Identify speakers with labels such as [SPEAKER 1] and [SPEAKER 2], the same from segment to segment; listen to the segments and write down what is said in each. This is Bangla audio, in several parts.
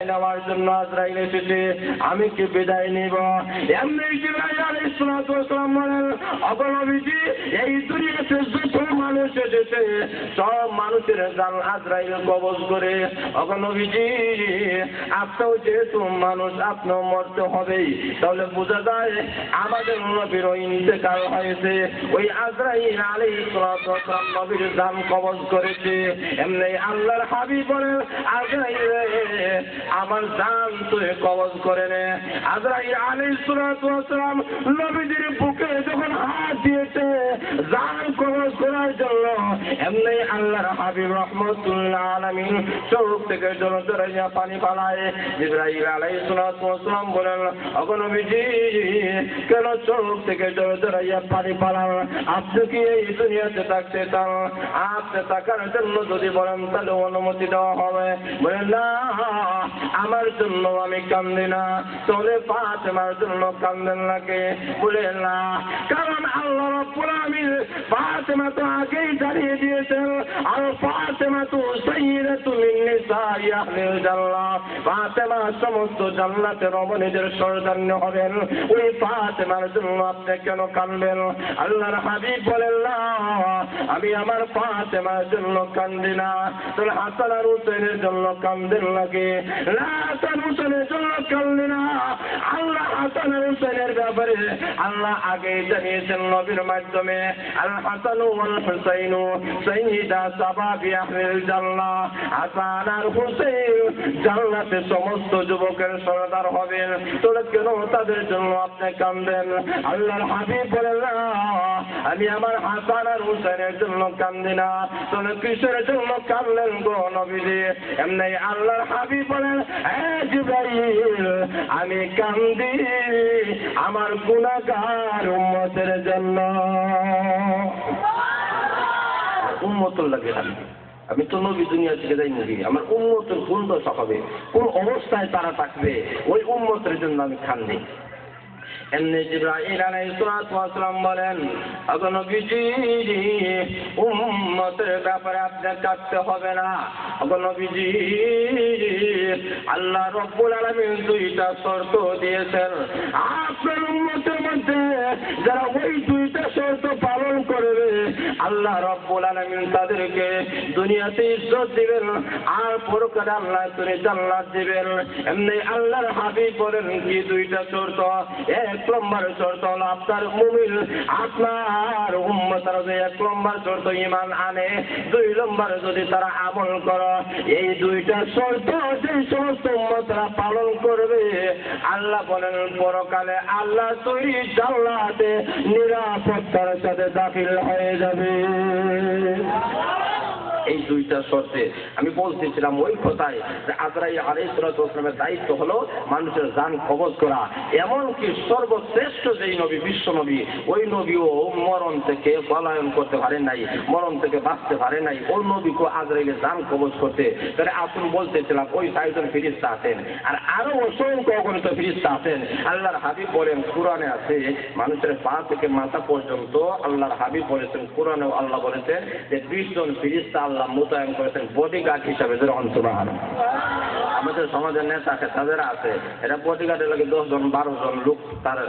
[SPEAKER 1] নেওয়ার জন্য আজরাইল এসেছে, আমি কি বিদায় নিব? এমনি জিবরাইল আলাইহিস সালাতু ওয়াস সালাম বলেন, ওগো নবীজি, এই দুনিয়াতে যত মানুষ এসেছে সব মানুষের জান আজরাইল কবজ করে। ওগো নবীজি, আপনিও যেহেতু মানুষ, আপনিও মরতে হবেই, তাহলে বোঝা যায় আমাদের নবীর ইন্তেকাল হয়েছে, ওই আজরাইল আলাইহিস সালাতু ওয়াস সালাম নবীর জান কবজ করেছে। এমনি আল্লাহর হাবিব বলেন, আজরাইল আমার জান তুই কবজ করে নে। আজরাইল আলাইহিস সালাতু ওয়াস সালাম নবীজির বুকে যখন হাত দিয়েছে জান কবজ করার জন্য, এমনি আল্লাহর হাবিব রাহমাতুল্লাহ আলামিন চোখ থেকে জলধারা পানি পালায়। জিবরাইল আলাইহিস সালাতু ওয়াস সালাম বলেন, ওগো নবীজি, কেন চোখ থেকে জলধারা পানি পালান? আপনি কি এই দুনিয়াতে থাকতে চান? আপনি থাকার জন্য যদি বলেন তাহলে অনুমতি দেওয়া হবে। বলেন না, আমার জন্য আমি কান্দি না, তাহলে ফাতেমার জন্য কান্দেন নাকি? বলেন না, কারণ আল্লাহ রাব্বুল আলামিন ফাতেমা তো আগেই জানিয়ে দিয়েছেন, আর ফাতেমা তো সাইয়্যিদাতুল নিসাই আহলিল জান্নাহ, ফাতেমা সমস্ত জান্নাতের রমণীদের সর্দান্য হবেন। ওই ফাতেমার জন্য আপনি কেন কাঁদবেন? আল্লাহর হাবিব বলেন, না, আমি আমার ফাতেমার জন্য কান্দি না, তাহলে হাসান আর হুসাইনের জন্য কান্দেন নাকি? না, হাসান হুসাইনের জন্য কান্দি না। আল্লাহ হাসান আর হুসাইনের ব্যাপারে আল্লাহ আগেই জানিয়েছেন নবীর মাধ্যমে, আল হাসান ওয়াল হুসাইন সাইয়্যিদা শাবাবি আহলিল জান্নাহ, হাসান আর হুসাইন জান্নাতে সমস্ত যুবকের সরদার হবেন, তোরা কেন তাদের জন্য আপনি কাঁদেন? আল্লাহর হাবিব বলেন, না, আমি আমার হাসান আর হুসাইনের জন্য কান্দি না, তোরা কিসের জন্য কাঁদলেন গো নবীজি? এমনি আল্লাহর হাবিব বলেন, হে জিবরাইল, আমি কান্দি আমার গুনাহগার উম্মতের জন্য। উম্মতুল লাগে আমি তো নবী দুনিয়া থেকে যাই নবী, আমার উম্মতের কোন দশা হবে, কোন অবস্থায় তারা থাকবে, ওই উম্মতের জন্য আমি কান্দি। এমনি জিবরাইল আলাইহিস সালাতু ওয়াস সালাম বলেন, ওগো নবীজি, উম্মতের ব্যাপারে আপনি কাঁদতে হবে না। ওগো নবীজি, আল্লাহ রাব্বুল আলামিন দুইটা শর্ত দিয়েছেন, আপনার উম্মতের মধ্যে যারা ওই দুইটা শর্ত পালন করবে আল্লাহ রাব্বুল আলামিন তাদেরকে দুনিয়াতে ইজ্জত দিবেন, আর পরকালে আল্লাহ করে জান্নাত দিবেন। এমনি আল্লাহর হাবিব বলেন, কি দুইটা শর্ত? এক নম্বর শর্ত হলো আপনার মুমিন, আপনার উম্মতরা যে এক নম্বর শর্ত ঈমান আনে, দুই নম্বর যদি তারা আমল করে, এই দুইটা শর্ত যে সমস্ত উম্মতরা পালন করবে আল্লাহ বলেন পরকালে আল্লাহ তৈরি জান্নাতে নিরাপত্তার সাথে দাখিল হয়ে যাবে। এই দুইটা শর্তে আমি বলতেছিলাম ওই কথায় যে আজরাইল আলাইহিস সালাতু ওয়াস সালামের দায়িত্ব হলো মানুষের জান কবজ করা। এমনকি সর্বশ্রেষ্ঠ যেই নবী, বিশ্ব নবী, ওই নবীও মরণ থেকে পলায়ন করতে পারেন নাই, মরণ থেকে বাঁচতে পারে নাই, ওই নবীকে আজরাইলের জান কবজ করতে। তাহলে আসুন বলতেছিলাম ওই ৬ জন ফেরেশতা আছেন, আর আরো অসংখ্য অগণিত ফেরেশতা আছেন। আল্লাহর হাবিব বলেন, কোরআনে আছে মানুষের পা থেকে মাথা পর্যন্ত আল্লাহর হাবিব বলেছেন, কোরআনেও আল্লাহ বলেছেন যে ২০ জন ফেরেশতা আল্লাহ মোতায়েন করেছেন বডিগার্ড হিসাবে। আমাদের সমাজের নেতা যারা আছে এরা বডিগার্ডের লাগে ১০ জন ১২ জন লোক তার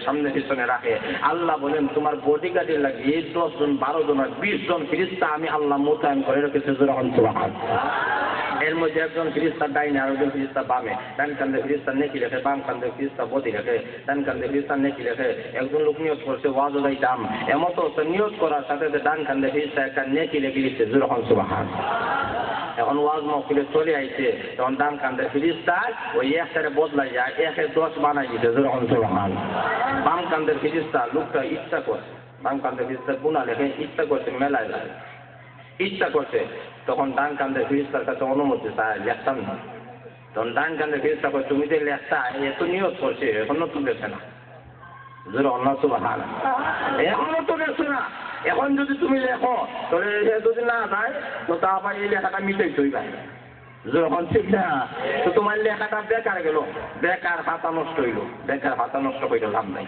[SPEAKER 1] সামনে পিছনে রাখে। আল্লাহ বলেন তোমার বডিগার্ডের লাগে এই ১০ জন ১২ জন আর ২০ জন ফেরেশতা আমি আল্লাহ মোতায়েন করে রেখেছি। এর মধ্যে একজন ফেরেশতা ডাইনে আর একজন ফেরেশতা বামে, ডান কান্দে ফেরেশতা নেকি রেখে, বাম কান্দে ফেরেশতা বডি রেখে, ডান কান্দে ফেরেশতা নেকি রেখে। একজন লোক নিয়ত করছে ওয়াজ দাইতাম, এমত নিয়ত করার সাথে ডান কান্দে ফেরেশতা একটা নেকি রেখে দিচ্ছে। যখন সুবহান এখন ওয়াজ মাহফিলে চলে আইছে, তখন ডান কান্দে ফেরেশতা ওই একটারে বদলাই যায়, ১-এ ১০ বানাই দিচ্ছে। যখন সুবহান বাম কান্দের ফেরেশতা লোকটা ইচ্ছা করছে, বাম কান্দে ফেরেশতা গুনাহ লেখে ইচ্ছা করছে মেলায় যায়, ইচ্ছা করছে, তখন ডান কান্দের ফেরেশতার কাছে অনুমতি চায়, লেখতাম না। তখন ডান কান্দের ফেরেশতা কয় তুমি যে লেখতা এত নিয়ত করছে এখনো তো লেখে না। এখনো তো লেখছে না, এখন যদি তুমি লেখো তাহলে যদি না যায় তো তারপর এই লেখাটা মিটেই চইবা। যখন ঠিক না তো তোমার লেখাটা বেকার গেল, বেকার হাতা নষ্ট হইল, বেকার হাতা নষ্ট হইল লাভ নাই।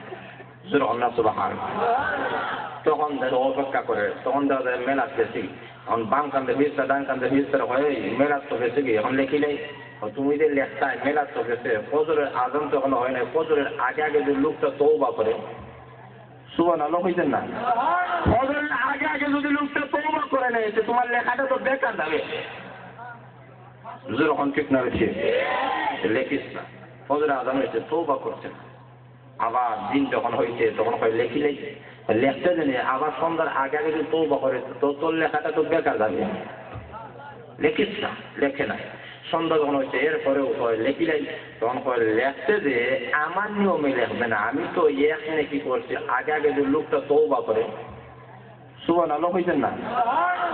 [SPEAKER 1] তখন দেখো অপেক্ষা করে, তখন দেখা যায় মেলাত গেছি, এখন বাম কান্দে ফেরেশতা ডান কান্দে ফেরেশতা হয় মেলাত তো গেছে কি এখন লেখি নাই, তুমি যে লেখতায় মেলা চোখেছে ফজরের আজান তখন হয় না, ফজরের আগে আগে যে লোকটা তওবা করে, সুবহানাল্লাহ হইছেন না? ফজরের আগে আগে যদি লোকটা তওবা করে নেয় তোমার লেখাটা তো বেকার যাবে। যখন ঠিক না হয়েছে লেখিস না, ফজরের আজান হয়েছে তওবা করছে না, আবার দিন যখন হয়েছে তখন হয় লেখিলেই লেখতে জানি, আবার সন্ধ্যার আগে আগে যদি তওবা করে তো তোর লেখাটা তো বেকার যাবে। লেখিস না, লেখে নাই, সন্ধ্যা যখন হয়েছে এরপরেও হয় লেখিলাই, তখন হয় লেখতে যে আমার নিয়মে লেখবে না, আমি তো এখানে কি করছি, আগে আগে যে লোকটা তওবা করে, সুবহানাল্লাহ হইছেন না?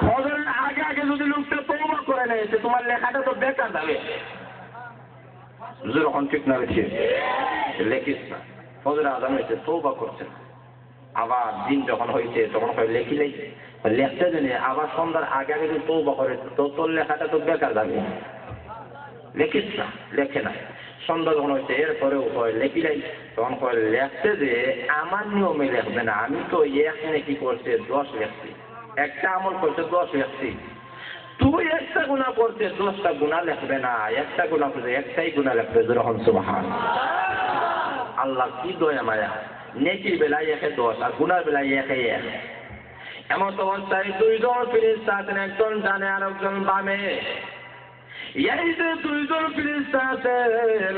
[SPEAKER 1] ফজরের আগে আগে যদি লোকটা তওবা করে নেয় তোমার লেখাটা তো বেকার যাবে। যখন ঠিক না হয়েছে লেখিস না, ফজরের আজান হয়েছে তওবা করছে না, আবার দিন যখন হয়েছে তখন হয় লেখিলেই লেখতে জানি, আবার সন্ধ্যার আগে আগে যদি তওবা করে তো তোর লেখাটা তো বেকার যাবে। লেখিস না, লেখে নাই, সন্ধ্যা যখন হয়েছে এরপরেও হয় লেখিলাই, তখন হয় লেখতে যে আমার নিয়মে লেখবে না, আমি তো এখানে কি করছে 10 লেখছি, একটা আমল করছে 10 লেখছি, তুই একটা গুনাহ করছে 10টা গুনাহ লেখবে না, একটা গুনাহ করছে একটাই গুনাহ লেখবে। যখন সুবহানাল্লাহ, আল্লাহ কি দয়া মায়া, নেকির বেলায় 1-10 আর গুনার বেলায় 1-1। এমন তো অবস্থায় দুইজন ফেরেশতা আছেন, একজন ডানে আর একজন বামে। এই যে দুইজন ফেরেশতা আছেন,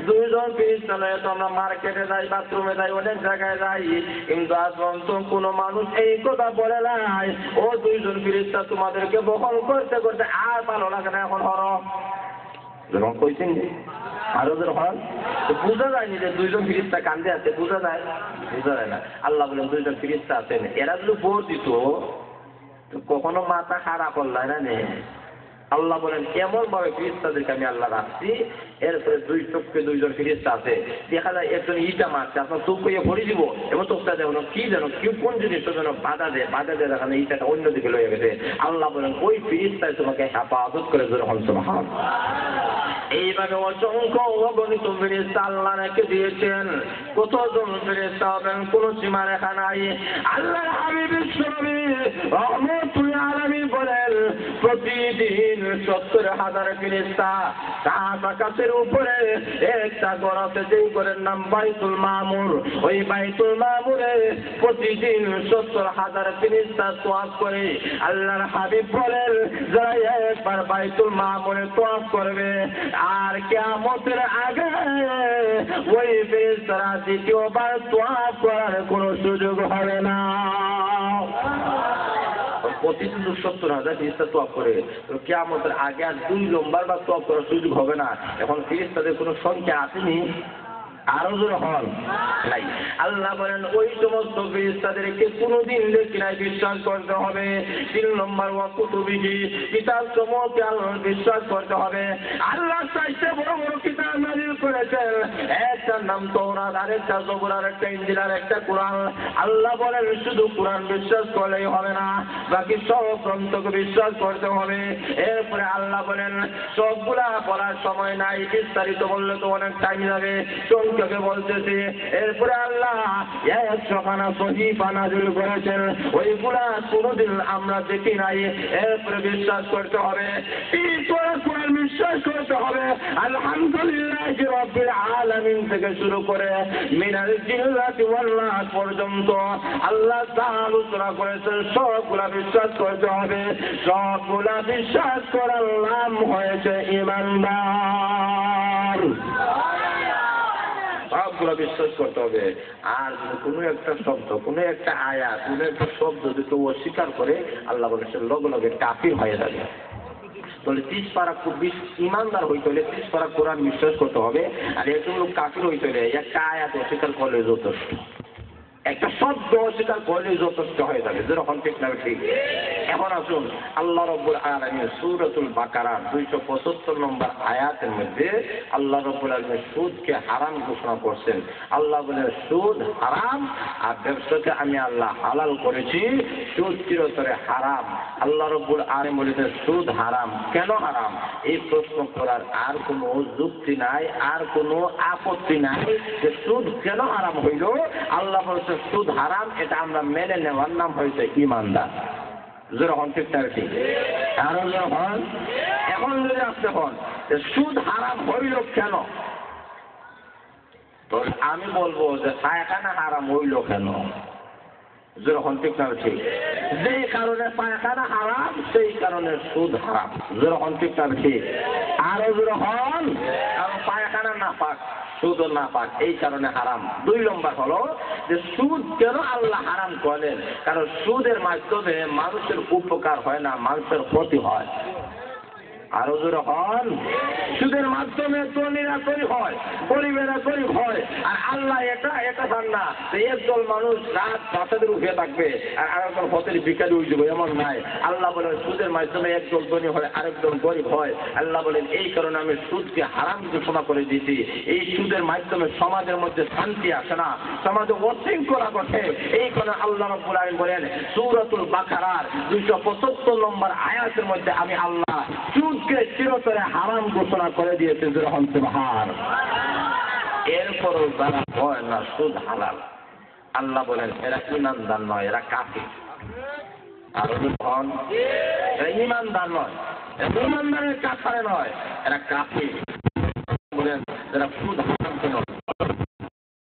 [SPEAKER 1] দুইজন ফেরেশতা লয়ে তো আমরা মার্কেটে যাই, বাথরুমে যাই, অনেক জায়গায় যাই, কিন্তু আজ পর্যন্ত কোনো মানুষ এই কথা বলে নাই ও দুইজন ফেরেশতা তোমাদেরকে বহন করতে করতে আর ভালো লাগে না, এখন হর যখন কইছেন আরো যখন বোঝা যায়নি যে দুইজন ফেরেশতা কান্দে আছে, বোঝা যায়? বোঝা যায় না। আল্লাহ বলেন দুইজন ফেরেশতা আছেন, এরা যদি বোর দিত তো কখনো মাথা খারাপ হল্লাই না নে। আল্লাহ বলেন এমন ভাবে ফেরেশতাদেরকে আমি আল্লাহ রাখছি, এরপরে দুই চোখে দুইজন ফেরেশতা আছে, দেখা যায় একজন ইটা মারছে, আপনার চোখ কইয়ে ভরে দিব এবং চোখটা যেন কি যেন কেউ কোন জিনিসটা যেন বাধা দেয় দেখানো ইটাটা অন্যদিকে লয়ে গেছে। আল্লাহ বলেন ওই ফেরেশতায় তোমাকে হেফাজত করে যখন সুবহানাল্লাহ। এইভাবে অসংখ্য অগণিত ফেরেশতা আল্লাহ রেখে দিয়েছেন। কতজন ফেরেশতা হবেন কোনো সীমা রেখা নাই। আল্লাহর হাবিব বিশ্বনবী রাহমাতুল আলামিন বলেন প্রতিদিন 70,000 ফেরেশতা সাত আকাশের উপরে একটা ঘর আছে, যেই ঘরের নাম বাইতুল মামুর। ওই বাইতুল মামুরে প্রতিদিন 70,000 ফেরেশতা তোয়াফ করে। আল্লাহর হাবিব বলেন যারা একবার বাইতুল মামুরে তোয়াফ করবে আর কিয়ামতের আগে ওই ফেরেশতারা দ্বিতীয়বার তোয়াফ করার কোনো সুযোগ হবে না। প্রতিদিন 70,000 ফেরেশতা তোয়াফ করে, কিয়ামতের আগে আর 2 নম্বর বা তোয়াফ করার সুযোগ হবে না। এখন ফেরেশতাদের কোনো সংখ্যা আসেনি, আরো জোর হন নাই। আল্লাহ বলেন ওই সমস্ত ফেরেশতাদেরকে কোনোদিন দেখি নাই বিশ্বাস করতে হবে। 3 নম্বর ওয়া কুতুবিহি, কিতাব সমূহকে আল্লাহর বিশ্বাস করতে হবে। আল্লাহ চাইতে বড় বড় কিতাব নাযিল করেছেন, একটার নাম তাওরাত, আরেকটা জবুর, আরেকটা ইনজিল, আরেকটা কোরআন। আল্লাহ বলেন শুধু কোরআন বিশ্বাস করলেই হবে না, বাকি সব গ্রন্থকে বিশ্বাস করতে হবে। এরপরে আল্লাহ বলেন সবগুলা পড়ার সময় নাই, বিস্তারিত বললে তো অনেক টাইম যাবে, সংক্ষেপে বলতেছি। এরপরে আল্লাহ 100খানা সহিফা নাযিল করেছেন, ওইগুলা কোনোদিন আমরা দেখি নাই। এরপরে বিশ্বাস করতে হবে, কোরআন বিশ্বাস করতে হবে আলহামদুলিল্লাহি রাব্বিল আলামিন থেকে শুরু করে মিনাল জিন্নাতি ওয়াল নাস পর্যন্ত আল্লাহ তাআলা আলোচনা করেছেন, সবগুলা বিশ্বাস করতে হবে। সবগুলা বিশ্বাস করার নাম হয়েছে ঈমানদার। সবগুলো বিশ্বাস করতে হবে। আর কোনো একটা শব্দ, কোনো একটা আয়াত, কোনো একটা শব্দ যদি কেউ অস্বীকার করে আল্লাহ বলে সে লগে লগে কাফির হয়ে যাবে। তাহলে 30 পারা ইমানদার হইতে হলে 30 পারা কোরআন বিশ্বাস করতে হবে। আর একজন লোক কাফির হইতে হলে একটা আয়াত অস্বীকার করলে যথেষ্ট, একটা শব্দ অস্বীকার করলে যথেষ্ট হয়ে যাবে। যেরকম ঠিক না ঠিক। এখন আসুন আল্লাহ রাব্বুল আলামিন সূরাতুল বাকারার 275 নম্বর আয়াতের মধ্যে আল্লাহ রাব্বুল আলামিন সুদকে হারাম ঘোষণা করছেন। আল্লাহ বলেন সুদ হারাম আর ব্যবসাকে আমি আল্লাহ হালাল করেছি, সুদ চিরতরে হারাম। আল্লাহ রাব্বুল আলামিন বলেছেন সুদ হারাম। কেন হারাম এই প্রশ্ন করার আর কোনো যুক্তি নাই, আর কোনো আপত্তি নাই যে সুদ কেন হারাম হইল। আল্লাহ বলছে সুদ হারাম, এটা আমরা মেনে নেওয়ার নাম হয়েছে ঈমানদার। যেরকম ঠিক ঠিক আরো যখন এখন যদি আসতে হন সুদ হারাম হইল কেন? তো আমি বলবো যে পায়খানা হারাম হইল কেন? যেরকম ঠিক না ঠিক, যেই কারণে পায়খানা হারাম সেই কারণে সুদ হারাম। যেরকম ঠিক না ঠিক, আরো যেরকম পায়খানা না পাক সুদও না পাক, এই কারণে হারাম। 2 নম্বর হলো যে সুদ কেন আল্লাহ হারাম করেন? কারণ সুদের মাধ্যমে মানুষের উপকার হয় না, মানুষের ক্ষতি হয়। আরো যেরকম সুদের মাধ্যমে ধনীরা গরিব হয়, গরিবেরা গরিব হয়। আর আল্লাহ এটা চান না যে একদল মানুষ রাত বাচ্চাদের উঠে থাকবে আর আরেকজন হতের ভিখারি হয়ে যাবে, এমন নাই। আল্লাহ বলেন সুদের মাধ্যমে একদল ধনী হয়, আরেকজন গরিব হয়। আল্লাহ বলেন এই কারণে আমি সুদকে হারাম ঘোষণা করে দিয়েছি। এই সুদের মাধ্যমে সমাজের মধ্যে শান্তি আসে না, সমাজে অশৃঙ্খলা ঘটে। এই কারণে আল্লাহ রাব্বুল আলামিন বলেন সূরাতুল বাকারার 275 নম্বর আয়াতের মধ্যে আমি আল্লাহ সুদকে চিরতরে হারাম ঘোষণা করে দিয়েছে। যেরকম সুবহান। এরপরও যারা হয় না সুদ হালাল, আল্লাহ বলেন এরা ঈমানদার নয়, এরা কাফির। আর যখন এরা ঈমানদার নয়, ঈমানদারের কাফারে নয়, এরা কাফির। বলেন যারা সুদ হারাম কেন?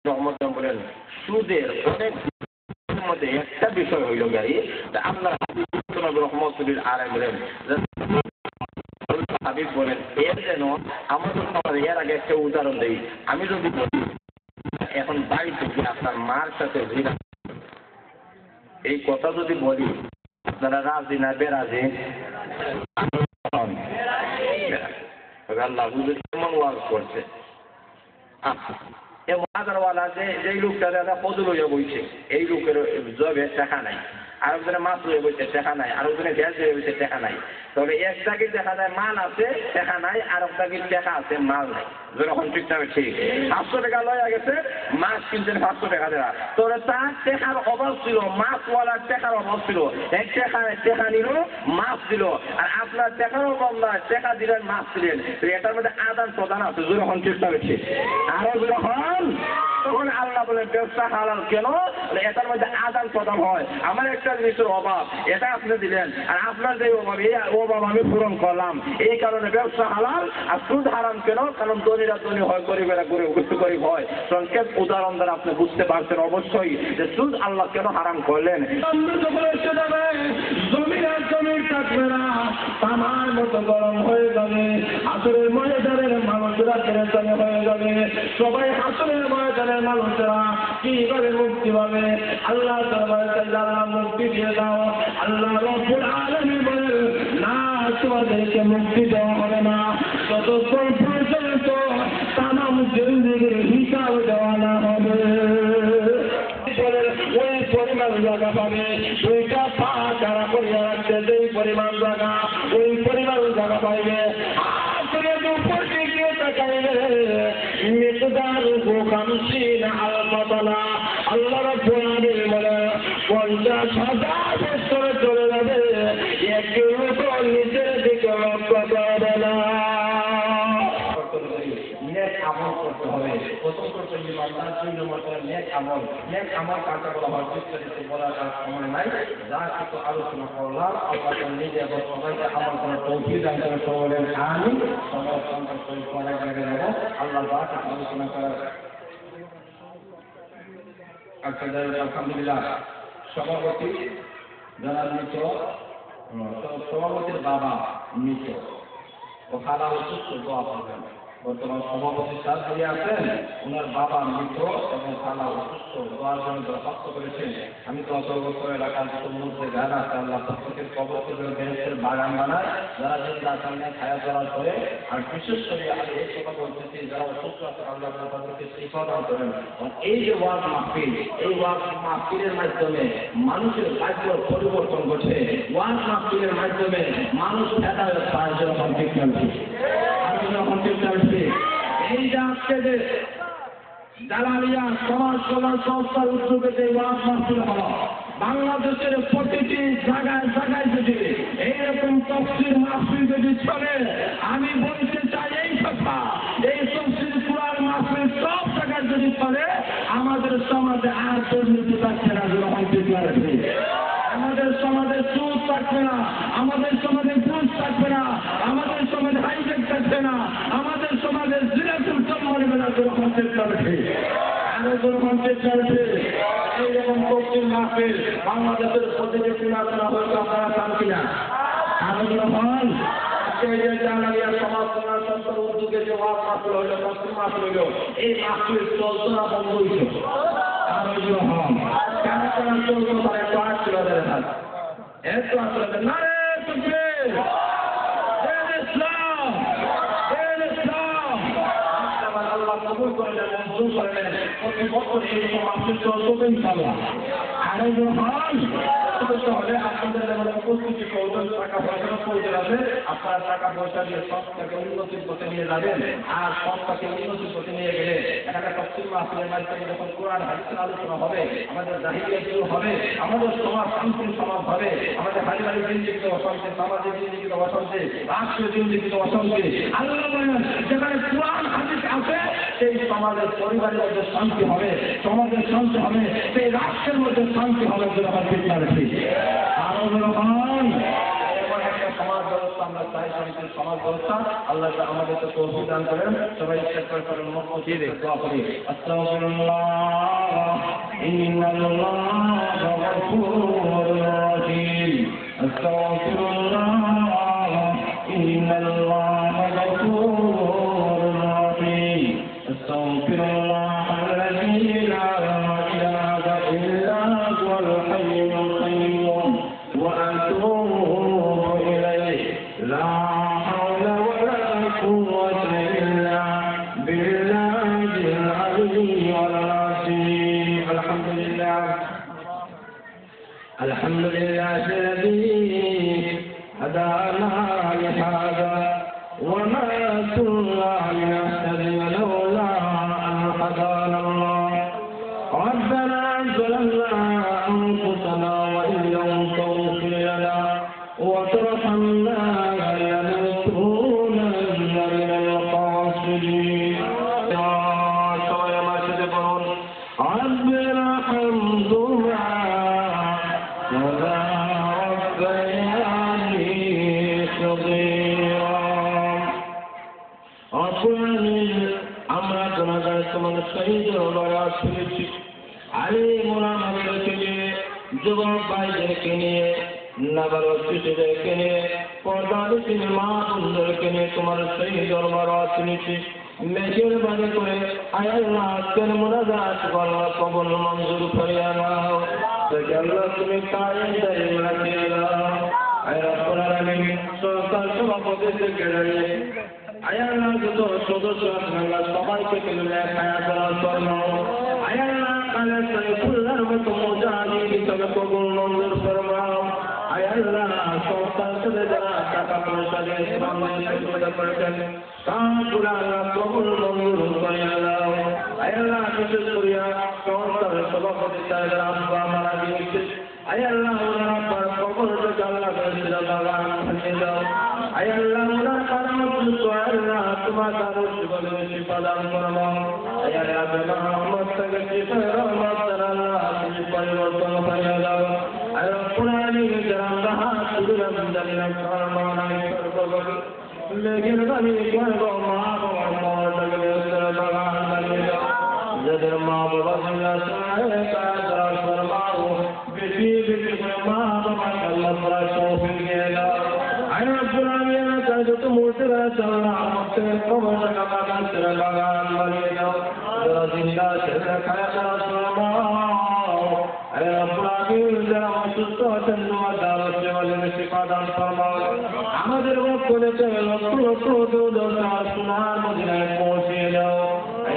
[SPEAKER 1] রহমত বলেন সুদের অনেক মধ্যে একটা বিষয় হইল গাড়ি আল্লাহ রহমতুল্লাহ আলাইহি বলেন হাবিব বলেন এর যেন আমাদের এর আগে একটা উদাহরণ দেই। আমি যদি বলি এখন বাড়িতে গিয়ে আপনার মার সাথে জিনা, এই কথা যদি বলি আপনারা রাজি না বেরাজি? আল্লাহ হুজুর কেমন ওয়াজ করছে। মাদারওয়ালা যে লোকটা দাদা ফজল হইয়া বইছে, এই লোকের জবে টাকা নাই, আরেকজনে মাছ হয়ে বইছে টাকা নাই, আরেকজনে গ্যাস হয়ে বইছে টাকা নাই। তবে একটাকে দেখা যায় মাল আছে টাকা নাই, আর একটাকে টাকা আছে মাল নাই। যখন ঠিক না ঠিক 500 টাকা লয়া গেছে, মাছ কিনছেন 500 টাকা দেওয়া। তবে তার টাকার অভাব ছিল, মাছওয়ালার টাকার অভাব ছিল। এক টাকা নিল, মাছ দিল। আর আপনার টাকার অভাব নয়, টাকা দিলেন, মাছ দিলেন। এটার মধ্যে আদান প্রদান আছে। যখন ঠিক না ঠিক আরো যখন তখন আল্লাহ বলেন ব্যবসা হালাল কেন? এটার মধ্যে আদান প্রদান হয়। আমার একটা জিনিসের অভাব, এটা আপনি দিলেন, আর আপনার যে অভাব, এই অভাব আমি পূরণ করলাম। এই কারণে ব্যবসা হালাল। আর সুদ হারাম কেন? কারণ ধনীরা ধনী হয়, গরিবেরা গরিব হয়। সংক্ষেপ উদাহরণ দ্বারা আপনি বুঝতে পারছেন অবশ্যই যে সুদ আল্লাহ কেন হারাম করলেন। জমির থাকবে না, তামার মতো গরম হয়ে যাবে। আসরের ময়দানের মানুষরা টেনশনে হয়ে যাবে। সবাই আসরের ময়দানের মানুষরা কিভাবে মুক্তি পাবে? আল্লাহ আল্লাহ মুক্তি দিয়ে দাও। আল্লাহ রাব্বুল আলামিন বলেন না, তোমাদেরকে মুক্তি দেওয়া হবে না যতক্ষণ পর্যন্ত তামাম জিন্দেগির হিসাব দেওয়া না হবে। ওই পরিমাণ জায়গা পাবে, ওইটা পা যারা করিয়া রাখছে যেই পরিমাণ জায়গা, ওই পরিমাণ জায়গা পাইবে। আল্লাহ রাব্বুল আলামিন বলে 50,000 বছর চলে যাবে, একটু নিচের দিকে লক্ষ্য করবে না। আমল করতে হবে। প্রথম করতে ইমানদার, 2 নম্বর নেক আমল। নেক আমল কাকে বলা হয় বিস্তারিত বলার সময় নাই। যা কিছু আলোচনা করলাম আল্লাহ নিজে এবং সবাইকে আমল করার তৌফিক দান করে বলেন আমিন। সবাই সন্তান করে পড়া করে দেব। আল্লাহ যা কিছু আলোচনা করার আলহামদুলিল্লাহ। সভাপতি যারা মৃত, সভাপতির বাবা মৃত, ও খালা অসুস্থ, দোয়া করবেন। বর্তমান সভাপতি সাহেব যিনি আছেন, ওনার বাবা মৃত এবং খালা অসুস্থ, দোয়ার জন্য দরখাস্ত করেছেন। আমি তো অতর্গত এলাকার যত মধ্যে গান আছে আল্লাহ প্রত্যেকের কবরকে বেহেশতের বাগান বানায়, যারা জিন্দা সামনে ছায়া চলার করে। আর বিশেষ করে আমি এই কথা বলতেছি, যারা অসুস্থ আছে আল্লাহ তাদেরকে শিফা দান করেন। এই যে ওয়াজ মাহফিল, এই ওয়াজ মাহফিলের মাধ্যমে মানুষের ভাগ্য পরিবর্তন ঘটে। ওয়াজ মাহফিলের মাধ্যমে মানুষ হেদায়েত পায়। যখন ঠিক চলছে এই যে আজকে যে জালালিয়া সমাজ কল্যাণ সংস্থার উদ্যোগে যে ওয়াজ মাহফিল হলো, বাংলাদেশের প্রতিটি জায়গায় জায়গায় যদি এইরকম তাফসীর মাহফিল যদি চলে, আমি বলতে চাই এই কথা, এই তাফসীর কুরআন মাহফিল সব জায়গায় যদি চলে, আমাদের সমাজে আর দুর্নীতি থাকছে না। যখন ঠিক লাগবে আমাদের সমাজে সুদ থাকবে না, আমাদের সমাজে ঘুষ থাকবে না, আমাদের সমাজে হাইজেক থাকবে আসে না, আমাদের সমাজের জিনাতুল সম্মানে বেলাতে রহমতের চলছে, আরো রহমতের চলছে। এইরকম তফসিল মাহফিল বাংলাদেশের প্রতিটি কোণা হয়েছে, আপনারা চান কিনা? আরো হল জানালিয়া সমাজ কল্যাণ সংস্থার উদ্যোগে যে ওয়াজ মাহফিল হইল, তফসিল মাহফিল হইল, এই মাহফিল চলতো না বন্ধ হইল? আরো হল কারা কারা চলতো তারা একটু আট ছিল হাত, একটু আসলে না রে তকবীর, ইসলাম ইসলাম। আল্লাহ কবুল করলেন, মঞ্জুর করলেন, প্রতি বছর এইরকম মাহফিল চলতো ইনশাআল্লাহ। আরো হল হলে আপনাদের যেমন উপস্থিতি প্রয়োজন, টাকা পয়সার প্রয়োজন আছে, আপনারা টাকা পয়সা দিয়ে সংস্থাকে উন্নতির পথে নিয়ে যাবেন। আর সংস্থাকে উন্নতির পথে নিয়ে গেলে এখানে তফসিল মাহফিলের মাধ্যমে যখন কোরআন হাদিসের আলোচনা হবে, আমাদের জাহিলিয়াত দূর হবে, আমাদের সমাজ শান্তির সমাজ হবে, আমাদের পারিবারিক জিন্দেগিতে অশান্তি, সামাজিক জিন্দেগিতে অশান্তি, রাষ্ট্রীয় জিন্দেগিতে অশান্তি, আল্লাহ বলেন যেখানে কোরআন হাদিস আছে সেই সমাজের পরিবারের মধ্যে শান্তি হবে, সমাজের শান্তি হবে, সেই রাষ্ট্রের মধ্যে শান্তি হবে। আমার চিন্তা রাখি আরো এমন একটা সমাজ ব্যবস্থা আমরা চাই, শান্তির সমাজ ব্যবস্থা। আল্লাহ আমাদেরকে তৌফিক দান করেন। সবাই ইস্তেগফার করেন, মুখে দোয়া করি। আস্তাগফিরুল্লাহ ইন্নাল্লাহা গফুরুর রহিম। আস্তাগফিরুল্লাহ ইন্নাল্লাহা গফুরুর রহিম। আস্তাগফিরুল্লাহ আল্লাযী লা ইলাহা ইল্লা হুয়াল হাইয়ুল কাইয়্যুম ওয়া আতুবু ইলাইহি লা হাওলা ওয়ালা কুওয়াতা ইল্লা বিল্লাহিল আলিয়্যিল আযীম। আলহামদুলিল্লাহ আলহামদুলিল্লাহিল্লাযী হাদানা লিহাযা ওয়া মা কুন্না লিনাহতাদিয়া লাওলা আন হাদানা আল্লাহ। ربنا ظلمنا أنفسنا وإن لم تغفر لنا وترحمنا لنكونن من الخاسرين. رب ارحمهما كما ربياني صغيرا. আমরা গুনাহগার তোমাদের শহীদ বরাত করেছি। আলিমুল আমাদেরকে নিয়ে, যুবক ভাইদেরকে নিয়ে, নাবালক শিশুদেরকে নিয়ে, পর্দানিসীন মা বোনদেরকে নিয়ে তোমার শহীদ বরাত করেছি। মেঘের বাড়ি করে আয় আল্লাহ আজকের মুনাজাত কবুল মঞ্জুর করিয়া নাও। আল্লাহ তুমি কায়েম দাইম রাখিয়া দাও। আয় রব্বুল আলামিন সরকার সভাপতিদেরকে জানিয়ে আয়াল্লাহ যত সদস্য আছেন আল্লাহ সবাইকে তুমি হায়াত দান ফরমাও। আয়াল্লাহ কালে সাইফুল্লাহর মতো মুজাহিদ হিসেবে কবুল মঞ্জুর ফরমাও। আয়াল্লাহ সংস্থার সাথে যারা টাকা পয়সা দিয়ে ইসলামের সহযোগিতা করেছেন তারপরে আল্লাহ কবুল মঞ্জুর করিয়া দাও। আয়াল্লাহ বিশেষ করিয়া সংস্থার সভাপতি সাহেবের আব্বা মারা গিয়েছে। আয়াল্লাহ ওনার আব্বার কবরটাকে আল্লাহ করেছিল বাগান ভেঙে দাও। আয়াল্লাহ ওনার কারামত আল্লাহ তোমার কারো জীবনে শিফা দান ফরমাও। আয়াল্লাহ বেমার রহমত থেকে শিফায়ে রহমত আল্লাহ তুমি পরিবর্তন করিয়া দাও। আল্লাহ পুরানি যারা হাত তুলে জানিনা ফরমাও না সর্বগত মেঘের বাণী গর্ব মা বাবার মরটাকে বাগান বানিয়ে দাও। যাদের মা বাবা আল্লাহ তাআলা ফরমাও বেশি বেশি করে মা বাবার আল্লাহ তাআলা তৌফিক দিয়ে দাও। আল্লাহ পুরানি কাজ তো মুর্শিদ আল্লাহ আমাদের কবরটাকে বাগান ছেড়ে বাগান বানিয়ে দাও। যারা জিন্দা ছেড়ে খায় তারা ফরমাও। আল্লাহ পুরানি যারা অসুস্থ আছেন তোমার দাওয়াত সেবনে শিফা দান ফরমাও। আমাদের বক্তব্যে লক্ষ লক্ষ দৌড় সোনার মদিনায় পৌঁছিয়ে দাও।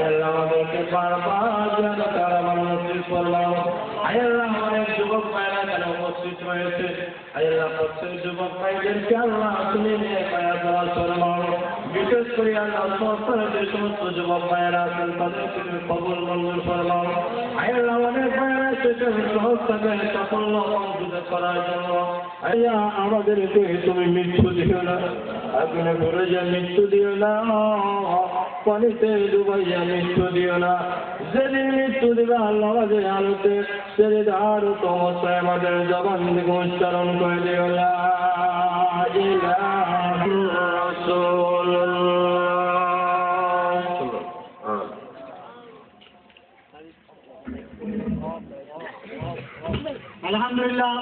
[SPEAKER 1] আল্লাহ আমাদেরকে বারবার যেন তারা নসিব ফরমাও। আল্লাহ অনেক যুবক ভাইরা যেন উপস্থিত রয়েছে। আল্লাহ প্রত্যেক যুবক ভাইদেরকে আল্লাহ তুমি হায়াত দান ফরমাও। বিশেষ করে আল্লাহ সংস্থার যে সমস্ত যুবক ভাইরা আছেন তাদেরকে তুমি কবুল মঞ্জুর ফরমাও। আল্লাহ অনেক ভাইরা এসেছেন সংস্থাকে সাফল্য মঞ্জুর করার জন্য। আল্লাহ আমাদেরকে তুমি মৃত্যু দিও না, আপনি ঘরে যে মৃত্যু দিও না। পানিতে ডুবাইয়া মৃত্যু দিও না। যেদিন মৃত্যু দিবে আল্লাহ যে আলোতে সেদিন আরো অবস্থায় আমাদের জবান থেকে উচ্চারণ করে দিও লা ইলাহা রাসূলুল্লাহ।
[SPEAKER 2] আলহামদুলিল্লাহ